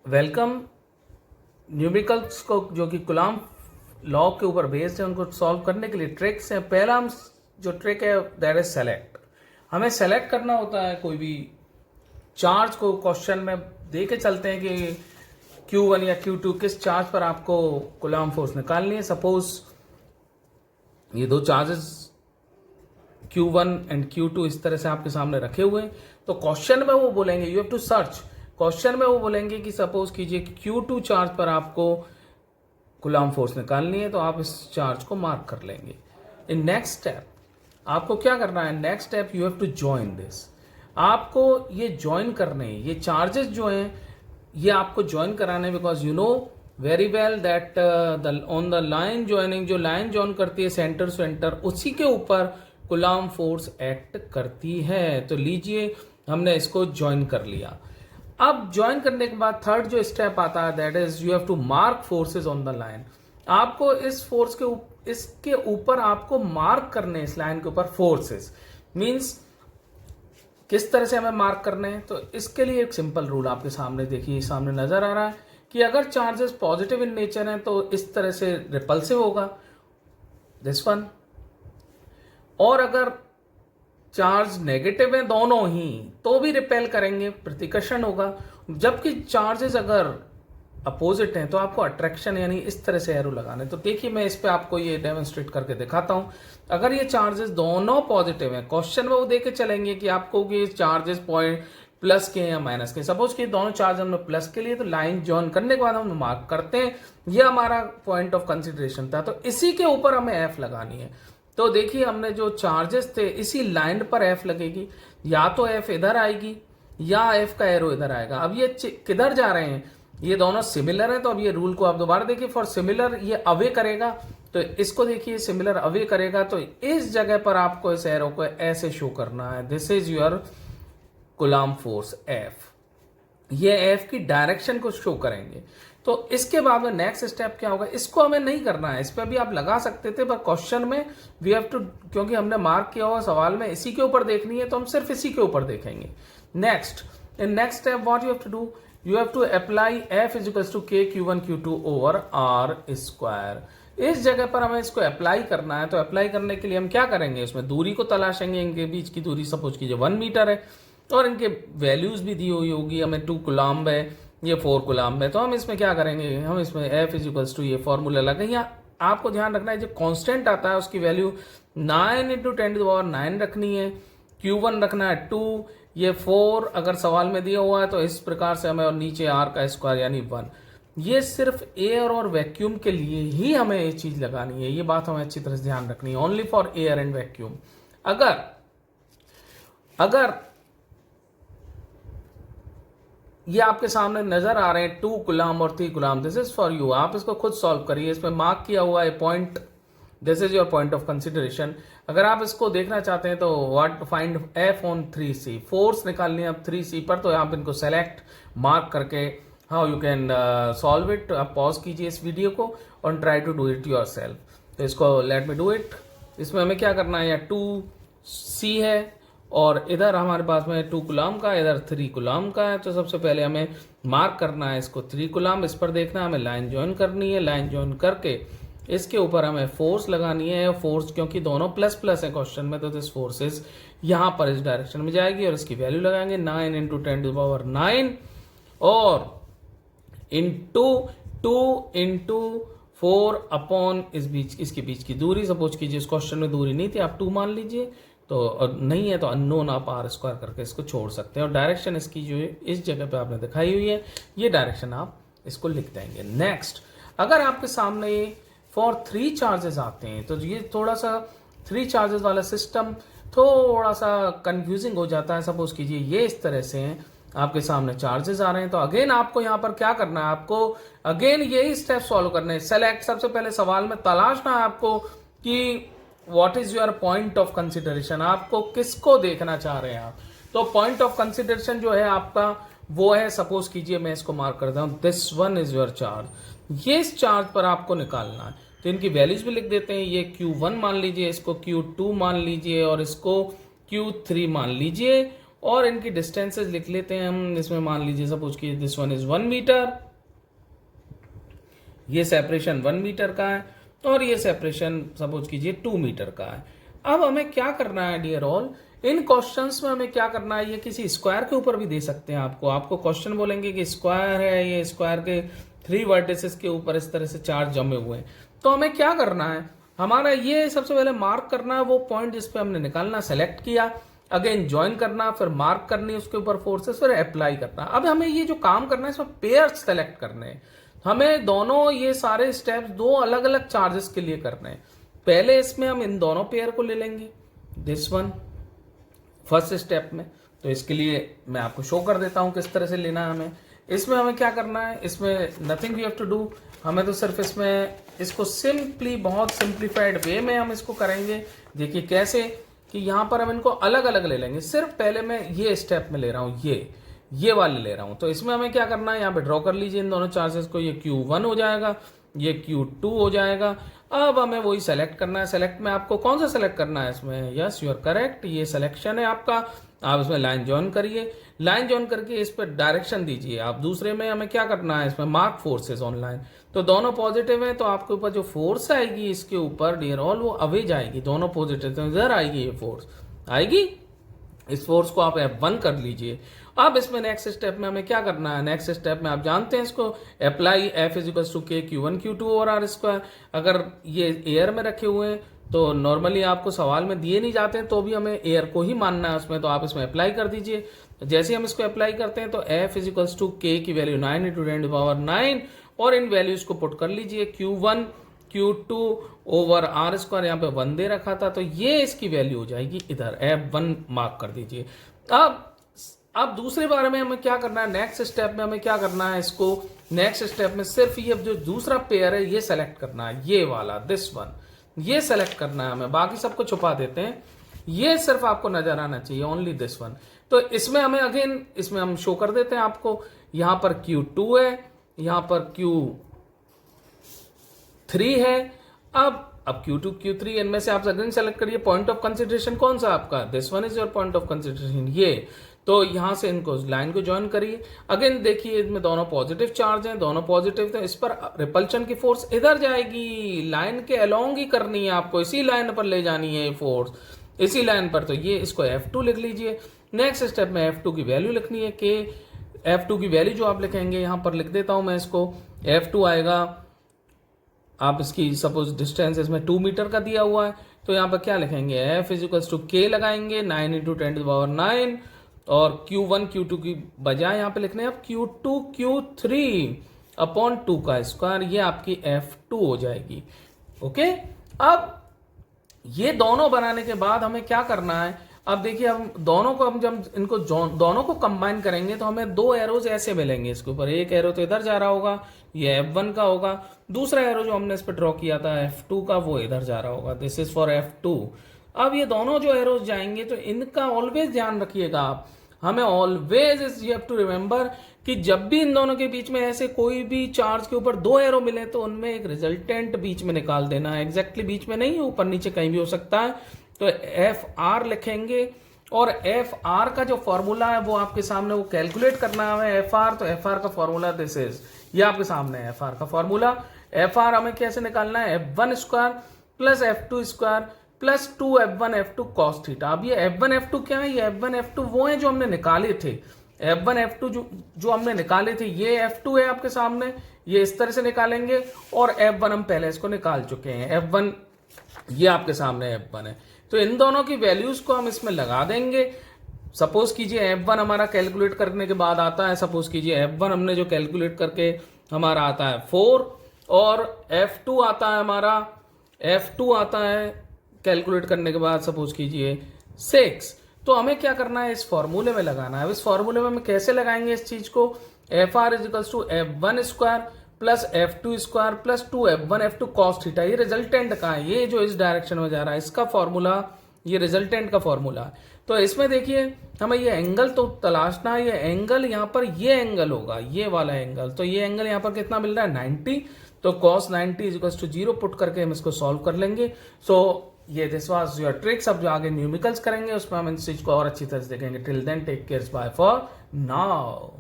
Welcome. Numericals को जो कि कुलाम लॉ के ऊपर बेस्ड है उनको सॉल्व करने के लिए ट्रिक्स हैं। पहला हम जो ट्रिक है दैट इज सेलेक्ट। हमें सेलेक्ट करना होता है कोई भी चार्ज को। क्वेश्चन में दे के चलते हैं कि Q1 या Q2 किस चार्ज पर आपको कुलाम फोर्स निकालनी है। सपोज ये दो चार्जेस Q1 एंड Q2 इस तरह से आपके सामने रखे हुए हैं, तो क्वेश्चन में वो बोलेंगे you have to search. Question में वो बोलेंगे कि सपोज कीजिए Q2 चार्ज पर आपको कुलाम फोर्स निकालनी है, तो आप इस चार्ज को मार्क कर लेंगे। इन नेक्स्ट स्टेप आपको क्या करना है? Next step you have to join this. आपको ये ज्वाइन करने, ये चार्जेस जो हैं ये आपको ज्वाइन कराने, because you know very well that on the line joining, जो लाइन ज्वाइन करती है सेंटर सेंटर, उसी के ऊपर कुलाम फोर्स एक्ट करती है। तो लीजिए हमने इसको ज्वाइन कर लिया। अब ज्वाइन करने के बाद थर्ड जो स्टेप आता है that is you have to mark forces on the line. आपको इस फोर्स के इसके ऊपर आपको मार्क करने, इस लाइन के ऊपर फोर्सेस मींस किस तरह से हमें मार्क करने हैं। तो इसके लिए एक सिंपल रूल आपके सामने देखिए, सामने नजर आ रहा है कि अगर चार्जेस पॉजिटिव इन नेचर हैं तो इस तरह से रिपल्सिव होगा दिस वन, और अगर चार्ज नेगेटिव है दोनों ही तो भी रिपेल करेंगे, प्रतिकर्षण होगा। जबकि चार्जेस अगर अपोजिट हैं तो आपको अट्रैक्शन यानी इस तरह से एरो लगाने। तो देखिए मैं इस पे आपको ये डेमोन्स्ट्रेट करके दिखाता हूं। अगर ये चार्जेस दोनों पॉजिटिव हैं, क्वेश्चन में वो देके चलेंगे कि आपको कि चार्जेस पॉइंट प्लस के या माइनस के। सपोज कि दोनों चार्ज हमने प्लस के लिए, तो लाइन ज्वाइन करने के बाद हम मार्क करते हैं, ये हमारा पॉइंट ऑफ कंसिडरेशन था। तो इसी के ऊपर हमें एफ लगानी है। तो देखिए हमने जो चार्जेस थे इसी लाइन पर एफ लगेगी, या तो एफ इधर आएगी या एफ का एरो इधर आएगा। अब ये किधर जा रहे हैं? ये दोनों सिमिलर है, तो अब ये रूल को आप दोबारा देखिए। फॉर सिमिलर ये अवे करेगा, तो इसको देखिए सिमिलर अवे करेगा, तो इस जगह पर आपको इस एरो को ऐसे शो करना है, this is your कुलाम force F. ये एफ की डायरेक्शन को शो करेंगे। तो इसके बाद में नेक्स्ट स्टेप क्या होगा? इसको हमें नहीं करना है, इस पर भी आप लगा सकते थे, पर क्वेश्चन में वी हैव टू, क्योंकि हमने मार्क किया हुआ सवाल में इसी के ऊपर देखनी है, तो हम सिर्फ इसी के ऊपर देखेंगे। Next, in next step what you have to do, you have to apply f is equals to k q1 q2 over r square. इस जगह पर हमें इसको अप्लाई करना है। तो अप्लाई करने के लिए हम क्या करेंगे? इसमें दूरी को तलाशेंगे। इनके बीच की दूरी सपोज कीजिए 1 मीटर है, और इनके वैल्यूज भी दी हुई होगी हमें। 2 कुलाम्ब है, ये 4 कुलाम्ब है। तो हम इसमें क्या करेंगे? हम इसमें f इज इक्वल्स टू, ये फॉर्मूला लगा। यहाँ आपको ध्यान रखना है जो कॉन्स्टेंट आता है उसकी वैल्यू 9 इंटू 10⁹ रखनी है। Q1 रखना है 2, ये 4 अगर सवाल में दिया हुआ है तो इस प्रकार से हमें, और नीचे r का स्क्वायर यानी 1। ये सिर्फ एयर और वैक्यूम के लिए ही हमें ये चीज लगानी है, ये बात हमें अच्छी तरह से ध्यान रखनी है। Only for air and vacuum. अगर ये आपके सामने नजर आ रहे हैं 2 कुलाम और 3 कुलाम, दिस इज फॉर यू। आप इसको खुद सॉल्व करिए। इसमें मार्क किया हुआ है point, this is your point of consideration. अगर आप इसको देखना चाहते हैं तो what find F on 3C, force निकालनी है अब 3C पर। तो आप इनको सेलेक्ट मार्क करके how you can solve it. आप पॉज कीजिए इस वीडियो को और try to do it yourself. तो इसको लेट मी डू इट। इसमें हमें क्या करना है? यहाँ 2C है और इधर हमारे पास में 2 कुलाम का, इधर 3 कुलाम का है। तो सबसे पहले हमें मार्क करना है इसको 3 कुलाम, इस पर देखना है, हमें लाइन ज्वाइन करनी है। लाइन ज्वाइन करके इसके ऊपर हमें फोर्स लगानी है। फोर्स क्योंकि दोनों प्लस प्लस है क्वेश्चन में, तो दिस फोर्सेस यहां पर इस डायरेक्शन में जाएगी, और इसकी वैल्यू लगाएंगे 9 इंटू 10⁹ और इंटू 2 इंटू 4 अपॉन इसके बीच की दूरी। सपोज कीजिए इस क्वेश्चन में दूरी नहीं थी, आप 2 मान लीजिए, तो नहीं है तो अननोन आप r स्क्वायर करके इसको छोड़ सकते हैं। और डायरेक्शन इसकी जो है इस जगह पे आपने दिखाई हुई है, ये डायरेक्शन आप इसको लिख देंगे। नेक्स्ट, अगर आपके सामने ये फॉर 3 चार्जेस आते हैं तो ये थोड़ा सा 3 चार्जेस वाला सिस्टम थोड़ा सा कंफ्यूजिंग हो जाता है। सपोज कीजिए ये इस तरह से हैं, आपके सामने चार्जेस आ रहे हैं, तो अगेन आपको यहाँ पर क्या करना है? आपको अगेन यही स्टेप सॉल्व करने हैं। सेलेक्ट, सबसे पहले सवाल में तलाशना है आपको कि what is your point of consideration, आपको किसको देखना चाह रहे हैं आप। तो पॉइंट ऑफ कंसिडरेशन जो है आपका वो है, सपोज कीजिए मैं इसको मार्क करता हूं, this one is your charge. ये इस चार्ज पर आपको निकालना है। तो इनकी वैल्यूज भी लिख देते हैं। ये Q1 मान लीजिए, इसको Q2 मान लीजिए और इसको Q3 मान लीजिए। और इनकी डिस्टेंसेस लिख लेते हैं हम। इसमें मान लीजिए सपोज कि दिस वन इज 1 मीटर, ये सेपरेशन 1 मीटर का है और ये सेपरेशन सपोज कीजिए 2 मीटर का है। अब हमें क्या करना है डियर ऑल, इन क्वेश्चंस में हमें क्या करना है, ये किसी स्क्वायर के ऊपर भी दे सकते हैं आपको क्वेश्चन बोलेंगे कि स्क्वायर है, ये स्क्वायर के 3 वर्टिसेस के ऊपर इस तरह से चार्ज जमे हुए हैं। तो हमें क्या करना है, हमारा ये सबसे पहले मार्क करना है वो पॉइंट जिस पे हमने निकालना, सेलेक्ट किया, अगेन ज्वाइन करना, फिर मार्क करनी उसके ऊपर फोर्सेस, फिर अप्लाई करना। अब हमें ये जो काम करना है इसमें पेयर्स सेलेक्ट करने हैं। हमें दोनों ये सारे स्टेप्स 2 अलग अलग चार्जेस के लिए करने हैं। पहले इसमें हम इन दोनों पेयर को ले लेंगे, दिस वन फर्स्ट स्टेप में। तो इसके लिए मैं आपको शो कर देता हूं किस तरह से लेना है हमें। इसमें हमें क्या करना है, इसमें nothing we have to do, हमें तो सिर्फ इसमें इसको सिंपली बहुत सिंप्लीफाइड वे में हम इसको करेंगे। देखिए कैसे कि यहां पर हम इनको अलग अलग ले लेंगे। सिर्फ पहले मैं ये स्टेप में ले रहा हूं, ये वाले ले रहा हूं। तो इसमें हमें क्या करना है, यहाँ पे ड्रॉ कर लीजिए इन दोनों चार्जेस को, ये Q1 हो जाएगा, ये Q2 हो जाएगा। अब हमें वही सेलेक्ट करना है। सेलेक्ट में आपको कौन सा सेलेक्ट करना है इसमें, यस यू आर करेक्ट, ये सिलेक्शन है आपका। आप इसमें लाइन ज्वाइन करिए, लाइन ज्वाइन करके इस पर डायरेक्शन दीजिए आप। दूसरे में हमें क्या करना है, इसमें मार्क फोर्सेस ऑन लाइन। तो दोनों पॉजिटिव है तो आपके ऊपर जो फोर्स आएगी इसके ऊपर डियर ऑल वो अवे जाएगी, दोनों पॉजिटिव, तो इधर आएगी ये फोर्स आएगी। इस फोर्स को आप F1 कर लीजिए। अब इसमें नेक्स्ट स्टेप में हमें क्या करना है, नेक्स्ट स्टेप में आप जानते हैं इसको, apply F is to K Q1 Q2 over R square. अगर ये एयर में रखे हुए हैं तो नॉर्मली आपको सवाल में दिए नहीं जाते हैं, तो भी हमें एयर को ही मानना है उसमें, तो आप इसमें अप्लाई कर दीजिए। जैसे ही हम इसको अप्लाई करते हैं तो F इज टू K की वैल्यू 9 × 10⁻⁹ और इन वैल्यूज को पुट कर लीजिए। Q1 Q2 over R square, यहाँ पे 1 दे रखा था तो ये इसकी वैल्यू हो जाएगी इधर, F1 मार्क कर दीजिए। अब दूसरे बारे में हमें क्या करना है, नेक्स्ट स्टेप में हमें क्या करना है, इसको नेक्स्ट स्टेप में सिर्फ ये जो दूसरा पेयर है ये सेलेक्ट करना है, ये वाला दिस वन, ये सेलेक्ट करना है हमें, बाकी सबको छुपा देते हैं। ये सिर्फ आपको नजर आना चाहिए, ओनली दिस वन। तो इसमें हमें अगेन इसमें हम शो कर देते हैं आपको, यहां पर Q2 है, यहां पर Q3 है। अब Q2 Q3 इनमें से आप अगेन सेलेक्ट करिए, पॉइंट ऑफ कंसिडरेशन कौन सा आपका, this one is your point of consideration, ये। तो यहां से इनको लाइन को ज्वाइन करिए। अगेन देखिए इसमें दोनों पॉजिटिव चार्ज हैं, दोनों पॉजिटिव, तो इस पर रिपल्शन की फोर्स इधर जाएगी, लाइन के अलोंग ही करनी है आपको, इसी लाइन पर ले जानी है फोर्स, इसी लाइन पर। तो ये इसको F2 लिख लीजिए। नेक्स्ट स्टेप में F2 की वैल्यू लिखनी है, कि F2 की वैल्यू जो आप लिखेंगे, यहां पर लिख देता हूं मैं इसको, F2 आएगा, आप इसकी सपोज डिस्टेंस इसमें 2 मीटर का दिया हुआ है, तो यहाँ पर क्या लिखेंगे, F इज टू K लगाएंगे 9 × 10⁻⁹ और Q1 Q2 की बजाय यहाँ पे लिखने हैं आप Q2 Q3 अपॉन 2 का स्क्वायर, ये आपकी F2 हो जाएगी। ओके, अब ये दोनों बनाने के बाद हमें क्या करना है, अब देखिए हम दोनों को, हम जब इनको दोनों को कंबाइन करेंगे तो हमें 2 एरोज ऐसे मिलेंगे इसके ऊपर। एक एरो तो इधर जा रहा होगा, ये F1 का होगा, दूसरा एरो जो हमने इस पर ड्रॉ किया था F2 का, वो इधर जा रहा होगा, दिस इज फॉर F2। अब ये दोनों जो एरोज जाएंगे तो इनका ऑलवेज ध्यान रखिएगा आप, हमें always you have to remember कि जब भी इन दोनों के बीच में ऐसे कोई भी चार्ज के ऊपर 2 एरो मिले तो उनमें एक रिजल्टेंट बीच में निकाल देना है, एग्जैक्टली बीच में नहीं, ऊपर नीचे कहीं भी हो सकता है। तो FR लिखेंगे और FR का जो फॉर्मूला है वो आपके सामने, वो कैलकुलेट करना है FR। तो FR का फॉर्मूला दिस इज, ये आपके सामने है FR का फॉर्मूला। FR हमें कैसे निकालना है, F1 square plus F2 square plus 2F1 F2 cos theta. अब ये F1 F2 क्या है, ये F1 F2 वो है जो हमने निकाले थे, F1 F2 जो हमने निकाले थे, ये F2 है आपके सामने, ये इस तरह से निकालेंगे, और F1 हम पहले इसको निकाल चुके हैं, F1 ये आपके सामने F1 है। तो इन दोनों की वैल्यूज को हम इसमें लगा देंगे। सपोज कीजिए F1 हमारा कैलकुलेट करने के बाद आता है, सपोज कीजिए F1 हमने जो कैलकुलेट करके हमारा आता है 4, और F2 आता है हमारा, F2 आता है कैलकुलेट करने के बाद सपोज कीजिए 6। तो हमें क्या करना है, इस फॉर्मूले में लगाना है। इस फॉर्मूले में हम कैसे लगाएंगे इस चीज को, FR is equal to F1 square plus F2 square plus 2F1 F2 cos theta. ये रिजल्टेंट का है, ये जो इस डायरेक्शन में जा रहा है इसका फॉर्मूला, ये रिजल्टेंट का फॉर्मूला है। तो इसमें देखिए हमें ये एंगल तो तलाशना है, ये एंगल यहाँ पर ये एंगल होगा, ये वाला एंगल। तो ये एंगल यहाँ पर कितना मिल रहा है, 90। तो cos 90 is equal to 0 put करके हम इसको सॉल्व कर लेंगे। सो ये दिस वाज योर ट्रिक्स। अब जो आगे न्यूमेरिकल्स करेंगे उसमें हम इन चीज को और अच्छी तरह से देखेंगे। Till then take care, bye for now.